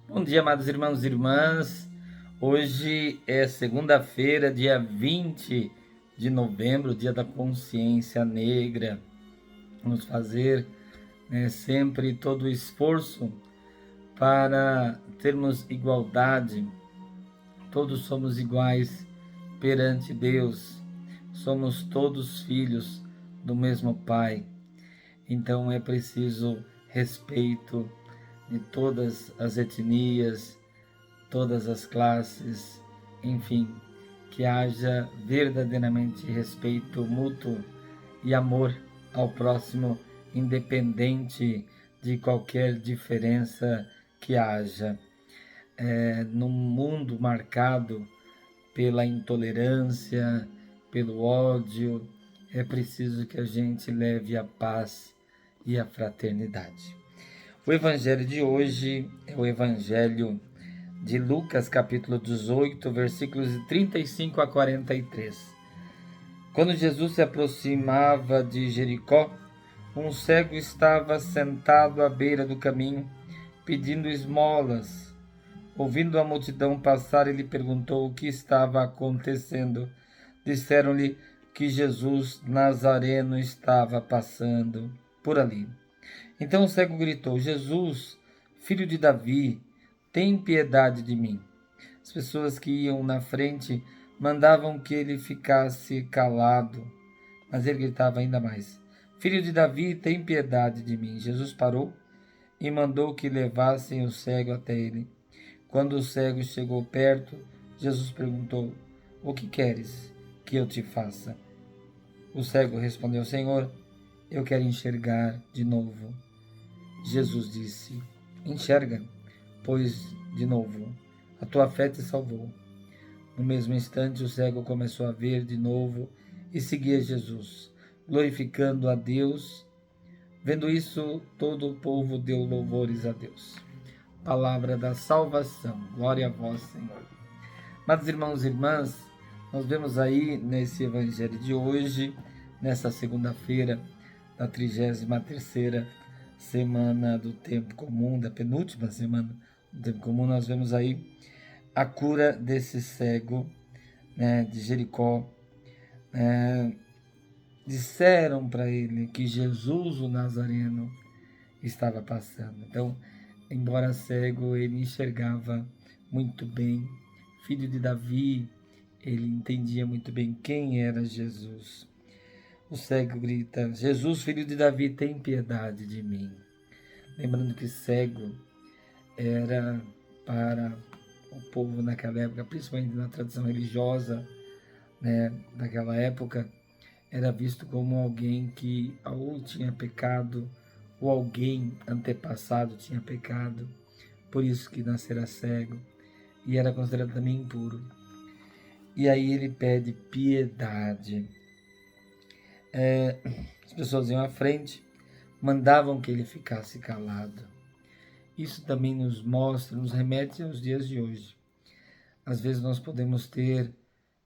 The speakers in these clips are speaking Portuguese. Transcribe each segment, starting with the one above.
Bom dia, amados irmãos e irmãs. Hoje é segunda-feira, dia 20 de novembro, dia da consciência negra. Vamos fazer sempre todo o esforço para termos igualdade. Todos somos iguais perante Deus. Somos todos filhos do mesmo Pai. Então é preciso respeito de todas as etnias, todas as classes, enfim, que haja verdadeiramente respeito mútuo e amor ao próximo, independente de qualquer diferença que haja. Num mundo marcado pela intolerância, pelo ódio, é preciso que a gente leve a paz e a fraternidade. O evangelho de hoje é o evangelho de Lucas, capítulo 18, versículos de 35 a 43. Quando Jesus se aproximava de Jericó, um cego estava sentado à beira do caminho, pedindo esmolas. Ouvindo a multidão passar, ele perguntou o que estava acontecendo. Disseram-lhe que Jesus Nazareno estava passando por ali. Então o cego gritou: Jesus, filho de Davi, tem piedade de mim. As pessoas que iam na frente mandavam que ele ficasse calado, mas ele gritava ainda mais: Filho de Davi, tem piedade de mim. Jesus parou e mandou que levassem o cego até ele. Quando o cego chegou perto, Jesus perguntou: O que queres que eu te faça? O cego respondeu: Senhor, eu quero enxergar de novo. Jesus disse: Enxerga, pois, de novo, a tua fé te salvou. No mesmo instante, o cego começou a ver de novo e seguia Jesus, glorificando a Deus. Vendo isso, todo o povo deu louvores a Deus. Palavra da salvação. Glória a vós, Senhor. Mas, irmãos e irmãs, nós vemos aí nesse evangelho de hoje, nessa segunda-feira da 33ª semana do tempo comum, da penúltima semana do tempo comum, nós vemos aí a cura desse cego, de Jericó. Disseram para ele que Jesus, o Nazareno, estava passando. Então, embora cego, ele enxergava muito bem. Filho de Davi, ele entendia muito bem quem era Jesus. O cego grita: Jesus, filho de Davi, tem piedade de mim. Lembrando que cego era para o povo naquela época, principalmente na tradição religiosa, daquela época, era visto como alguém que ou tinha pecado, ou alguém antepassado tinha pecado, por isso que nascera cego, e era considerado também impuro. E aí ele pede piedade. As pessoas iam à frente, mandavam que ele ficasse calado. Isso também nos mostra, nos remete aos dias de hoje. Às vezes nós podemos ter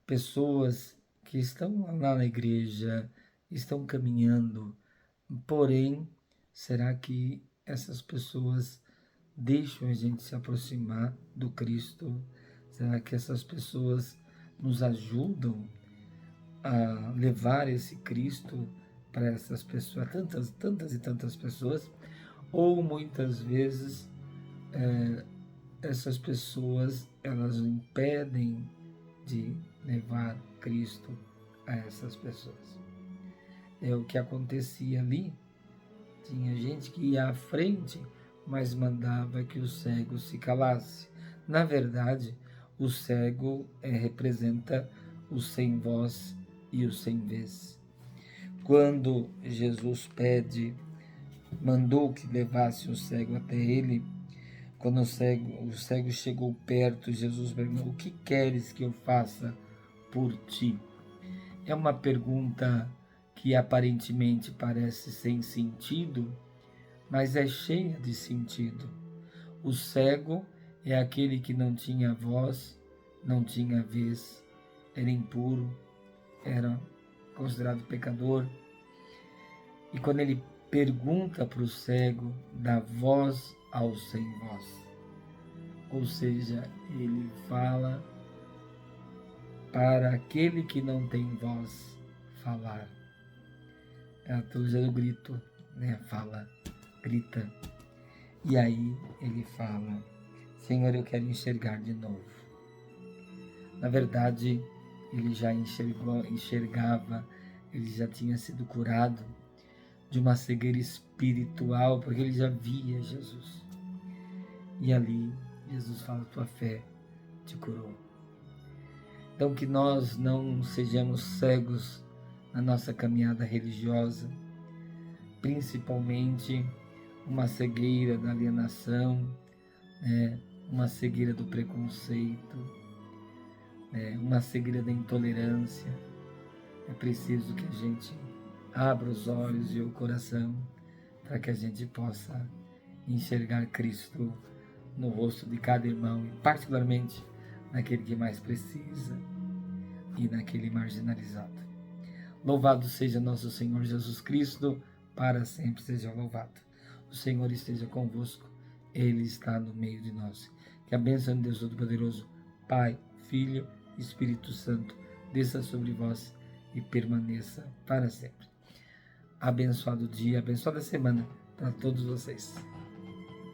pessoas que estão lá na igreja, estão caminhando, porém, será que essas pessoas deixam a gente se aproximar do Cristo? Será que essas pessoas nos ajudam a levar esse Cristo para essas pessoas, tantas e tantas pessoas? Ou muitas vezes essas pessoas elas impedem de levar Cristo a essas pessoas? É o que acontecia ali. Tinha gente que ia à frente, mas mandava que o cego se calasse. Na verdade, o cego representa o sem voz e o sem vez. Quando Jesus mandou que levasse o cego até ele, quando o cego chegou perto, Jesus perguntou: O que queres que eu faça por ti? É uma pergunta que aparentemente parece sem sentido, mas é cheia de sentido. O cego é aquele que não tinha voz, não tinha vez, era impuro, era considerado pecador. E quando ele pergunta para o cego, dá voz ao sem voz. ou seja, ele fala para aquele que não tem voz falar. É a teologia do grito, né? Fala, grita. E aí ele fala: Senhor, eu quero enxergar de novo. Na verdade, ele já enxergava, ele já tinha sido curado de uma cegueira espiritual, porque ele já via Jesus. E ali, Jesus fala: tua fé te curou. Então, que nós não sejamos cegos na nossa caminhada religiosa, principalmente uma cegueira da alienação, uma cegueira do preconceito, uma cegueira da intolerância. É preciso que a gente abra os olhos e o coração para que a gente possa enxergar Cristo no rosto de cada irmão, e particularmente naquele que mais precisa e naquele marginalizado. Louvado seja nosso Senhor Jesus Cristo, para sempre seja louvado. O Senhor esteja convosco, Ele está no meio de nós. Que a bênção de Deus Todo-Poderoso, Pai, Filho e Espírito Santo, desça sobre vós e permaneça para sempre. Abençoado dia, abençoada semana para todos vocês.